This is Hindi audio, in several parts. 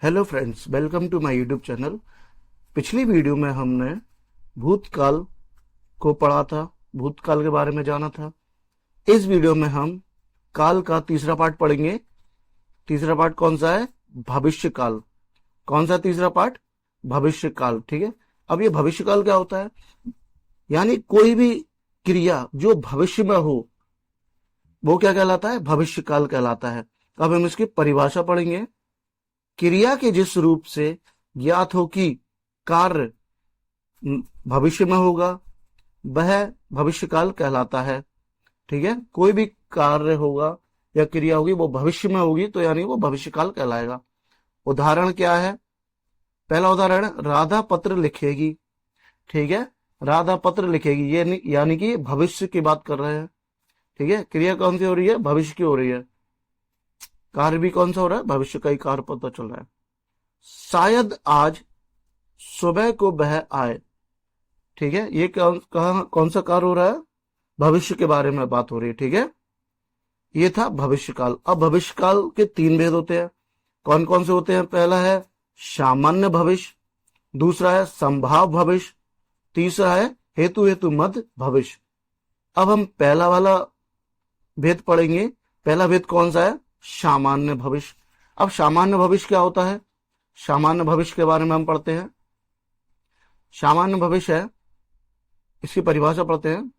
Hello friends, welcome to my YouTube channel. पिछली वीडियो में हमने भूतकाल को पढ़ा था, भूतकाल के बारे में जाना था। इस वीडियो में हम काल का तीसरा पार्ट पढ़ेंगे। तीसरा पार्ट कौन सा है? भविष्य काल। कौन सा तीसरा पार्ट? भविष्य काल। ठीक है। अब ये भविष्य काल क्या होता है? यानी कोई भी क्रिया जो भविष्य में हो वो क्या कहलाता है? भविष्य काल कहलाता है। अब हम इसकी परिभाषा पढ़ेंगे। क्रिया के जिस रूप से ज्ञात हो कि कार्य भविष्य में होगा वह भविष्यकाल कहलाता है। ठीक है। कोई भी कार्य होगा या क्रिया होगी वो भविष्य में होगी तो यानी वो भविष्यकाल कहलाएगा। उदाहरण क्या है? पहला उदाहरण, राधा पत्र लिखेगी। ठीक है। राधा पत्र लिखेगी, ये यानी कि भविष्य की बात कर रहे हैं। ठीक है। क्रिया कौन सी हो रही है? भविष्य की हो रही है। कार्य भी कौन सा हो रहा है? भविष्य का ही कार्य पता चल रहा है। शायद आज सुबह को वह आए। ठीक है। ये कौन सा कार्य हो रहा है? भविष्य के बारे में बात हो रही है। ठीक है। ये था भविष्यकाल। अब भविष्यकाल के तीन भेद होते हैं। कौन कौन से होते हैं? पहला है सामान्य भविष्य, दूसरा है संभाव्य भविष्य, तीसरा है हेतु मध्य भविष्य। अब हम पहला वाला भेद पढ़ेंगे। पहला भेद कौन सा है? सामान्य भविष्य। अब सामान्य भविष्य क्या होता है? सामान्य भविष्य के बारे में हम पढ़ते हैं। सामान्य भविष्य है, इसकी परिभाषा पढ़ते हैं।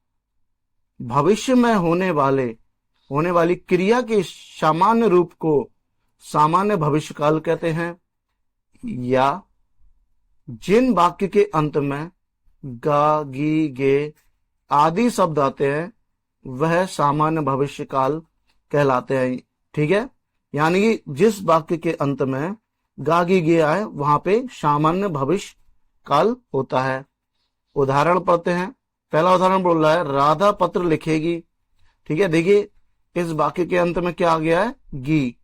भविष्य में होने वाली क्रिया के सामान्य रूप को सामान्य भविष्यकाल कहते हैं, या जिन वाक्य के अंत में गा, गी, गे आदि शब्द आते हैं वह सामान्य भविष्यकाल कहलाते हैं। ठीक है। यानी कि जिस वाक्य के अंत में गा, गी, गे आए वहां पे सामान्य भविष्य काल होता है। उदाहरण पढ़ते हैं। पहला उदाहरण बोल रहा है राधा पत्र लिखेगी। ठीक है। देखिए इस वाक्य के अंत में क्या आ गया है? गी।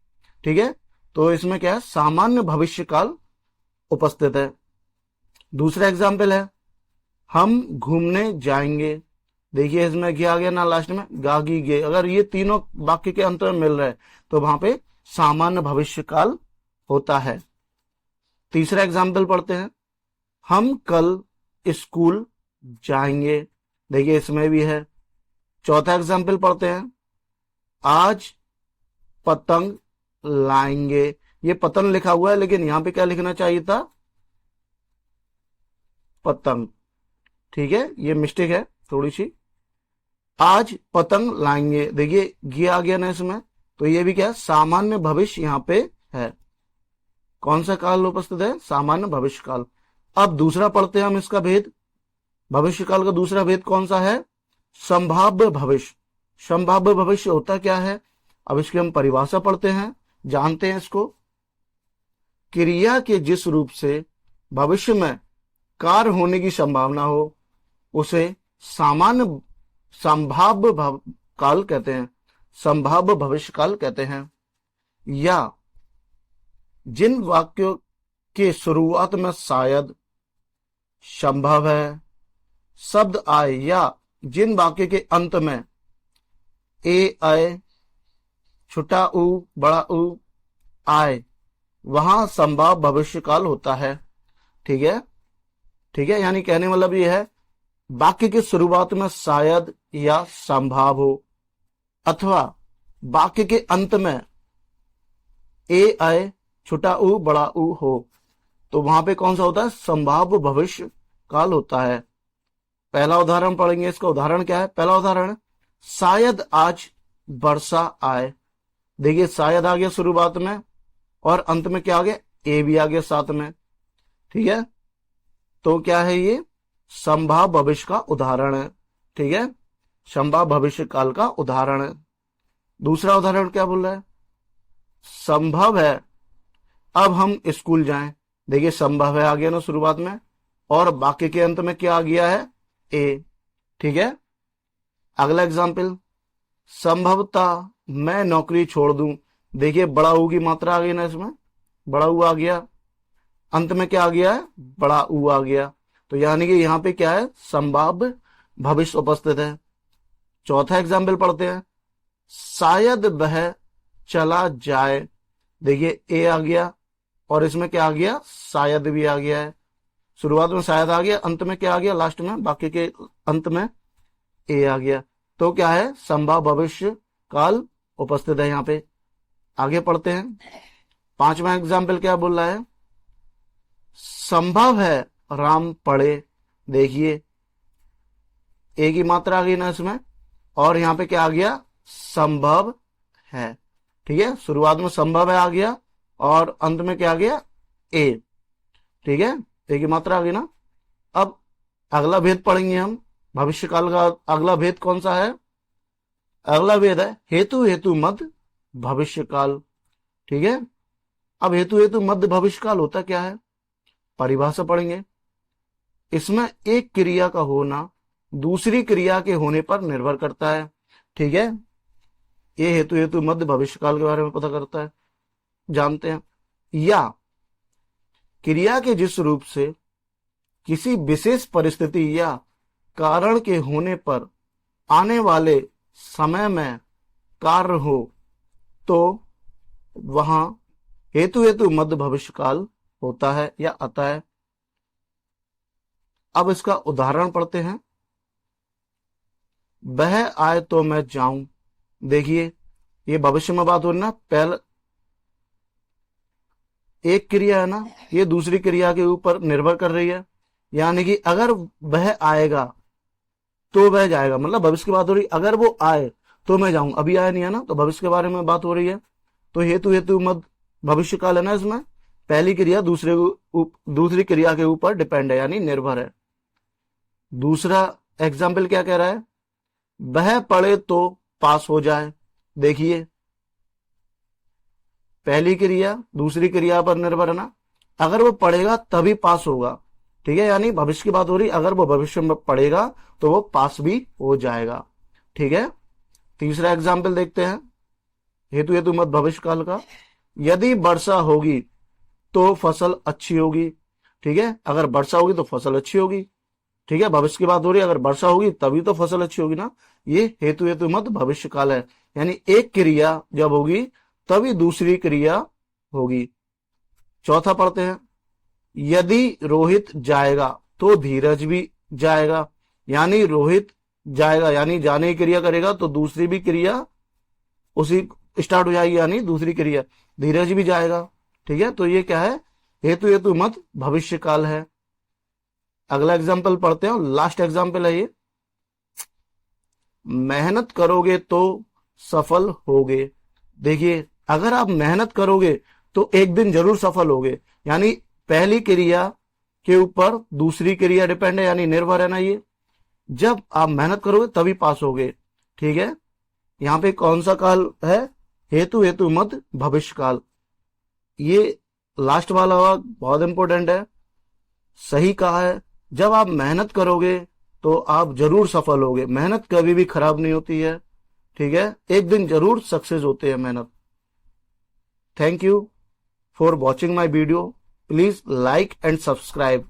ठीक है। तो इसमें क्या है? सामान्य भविष्य काल उपस्थित है। दूसरा एग्जाम्पल है हम घूमने जाएंगे। देखिए इसमें क्या आ गया ना, लास्ट में गा, गी, गे। अगर ये तीनों वाक्य के अंत में मिल रहे हैं तो वहां पे सामान्य भविष्य काल होता है। तीसरा एग्जाम्पल पढ़ते हैं। हम कल स्कूल जाएंगे। देखिए इसमें भी है। चौथा एग्जाम्पल पढ़ते हैं। आज पतंग लाएंगे। ये पतंग लिखा हुआ है लेकिन यहां पे क्या लिखना चाहिए था? पतंग। ठीक है। ये मिस्टेक है थोड़ी सी। आज पतंग लाएंगे। देखिए ये आ गया ना इसमें, तो ये भी क्या है? सामान्य भविष्य यहां पे है। कौन सा काल उपस्थित है? सामान्य भविष्य काल। अब दूसरा पढ़ते हैं हम इसका भेद। भविष्य काल का दूसरा भेद कौन सा है? संभाव्य भविष्य। संभाव्य भविष्य होता क्या है? अब इसकी हम परिभाषा पढ़ते हैं, जानते हैं इसको। क्रिया के जिस रूप से भविष्य में कार्य होने की संभावना हो उसे सामान्य संभाव्य काल कहते हैं, संभाव्य भविष्य काल कहते हैं। या जिन वाक्यों के शुरुआत में शायद, संभव है शब्द आए, या जिन वाक्य के अंत में ए आए, छोटा ऊ, बड़ा ऊ आए वहां संभाव्य भविष्य काल होता है। ठीक है। ठीक है। यानी कहने मतलब ये है वाक्य की शुरुआत में शायद या संभाव हो, अथवा वाक्य के अंत में ए आए, छोटा ऊ, बड़ा ऊ हो, तो वहां पे कौन सा होता है? संभाव्य भविष्य काल होता है। पहला उदाहरण पढ़ेंगे। इसका उदाहरण क्या है? पहला उदाहरण, शायद आज वर्षा आए। देखिए शायद आ गया शुरुआत में और अंत में क्या आ गया? ए भी आ गया साथ में। ठीक है। तो क्या है? ये संभाव्य भविष्य का उदाहरण है। ठीक है। संभाव्य भविष्य काल का उदाहरण है। दूसरा उदाहरण क्या बोल रहा है? संभव है अब हम स्कूल जाएं। देखिए संभव है आ गया ना शुरुआत में, और वाक्य के अंत में क्या आ गया है? ए। ठीक है। अगला एग्जाम्पल, संभवतः मैं नौकरी छोड़ दूं। देखिए बड़ा ऊ की मात्रा आ गई ना इसमें, बड़ा ऊ आ गया, अंत में क्या आ गया है? बड़ा ऊ आ गया। तो यानी कि यहां पे क्या है? संभाव्य भविष्य उपस्थित है। चौथा एग्जाम्पल पढ़ते हैं। शायद वह चला जाए। देखिए ए आ गया, और इसमें क्या आ गया, शायद भी आ गया है। शुरुआत में शायद आ गया, अंत में क्या आ गया, लास्ट में बाकी के अंत में ए आ गया। तो क्या है, संभव भविष्य काल उपस्थित है यहाँ पे। आगे पढ़ते हैं। 5वां एग्जाम्पल क्या बोल रहा है, संभव है राम पढ़े। देखिए ए की मात्रा आ गई ना इसमें, और यहाँ पे क्या आ गया, संभव है। ठीक है, शुरुआत में संभव है आ गया और अंत में क्या आ गया, ए। ठीक है, ए की मात्रा आ गई ना। अब अगला भेद पढ़ेंगे हम। भविष्य काल का अगला भेद कौन सा है, अगला भेद है हेतु हेतु मध्य भविष्य काल। ठीक है, अब हेतु हेतु मध्य भविष्य काल होता क्या है, परिभाषा पढ़ेंगे। इसमें एक क्रिया का होना दूसरी क्रिया के होने पर निर्भर करता है। ठीक है, ये हेतु हेतु मध्य भविष्य काल के बारे में पता करता है, जानते हैं। या क्रिया के जिस रूप से किसी विशेष परिस्थिति या कारण के होने पर आने वाले समय में कार्य हो, तो वहां हेतु हेतु मध्य भविष्य काल होता है या आता है। अब इसका उदाहरण पढ़ते हैं। वह आए तो मैं जाऊं। देखिए ये भविष्य में बात हो रही ना, पहले एक क्रिया है ना, ये दूसरी क्रिया के ऊपर निर्भर कर रही है। यानी कि अगर वह आएगा तो वह जाएगा, मतलब भविष्य की बात हो रही, अगर वो आए तो मैं जाऊं। अभी आया नहीं है ना, तो भविष्य के बारे में बात हो रही है। तो हेतु हेतु मध्य भविष्य काल है ना, इसमें पहली क्रिया दूसरी क्रिया के ऊपर डिपेंड है, यानी निर्भर है। दूसरा एग्जाम्पल क्या कह रहा है, वह पढ़े तो पास हो जाए। देखिए पहली क्रिया दूसरी क्रिया पर निर्भर है ना, अगर वो पढ़ेगा तभी पास होगा। ठीक है, यानी भविष्य की बात हो रही, अगर वो भविष्य में पढ़ेगा तो वो पास भी हो जाएगा। ठीक है, तीसरा एग्जाम्पल देखते हैं हेतु हेतु मध्य भविष्य काल का। यदि वर्षा होगी तो फसल अच्छी होगी। ठीक है, अगर वर्षा होगी तो फसल अच्छी होगी। ठीक है, भविष्य की बात हो रही है, अगर वर्षा होगी तभी तो फसल अच्छी होगी ना। ये हेतु हेतु मध्य भविष्य काल है, यानी एक क्रिया जब होगी तभी दूसरी क्रिया होगी। चौथा पढ़ते हैं। यदि रोहित जाएगा तो धीरज भी जाएगा। यानी रोहित जाएगा यानी जाने की क्रिया करेगा तो दूसरी भी क्रिया उसी स्टार्ट हो जाएगी, यानी दूसरी क्रिया धीरज भी जाएगा। ठीक है, तो ये क्या है, हेतु हेतु मध्य भविष्य काल है। अगला एग्जाम्पल पढ़ते हैं, लास्ट एग्जाम्पल है ये। मेहनत करोगे तो सफल होगे। देखिए अगर आप मेहनत करोगे तो एक दिन जरूर सफल होगे, यानी पहली क्रिया के ऊपर दूसरी क्रिया डिपेंड है, यानी निर्भर है ना। ये जब आप मेहनत करोगे तभी पास होगे। ठीक है, यहाँ पे कौन सा काल है, हेतु हेतु मध्य भविष्य काल। ये लास्ट वाला बहुत इंपॉर्टेंट है, सही कहा है। जब आप मेहनत करोगे तो आप जरूर सफल होगे, मेहनत कभी भी खराब नहीं होती है। ठीक है, एक दिन जरूर सक्सेस होते हैं मेहनत। Thank you for watching my video. Please like and subscribe.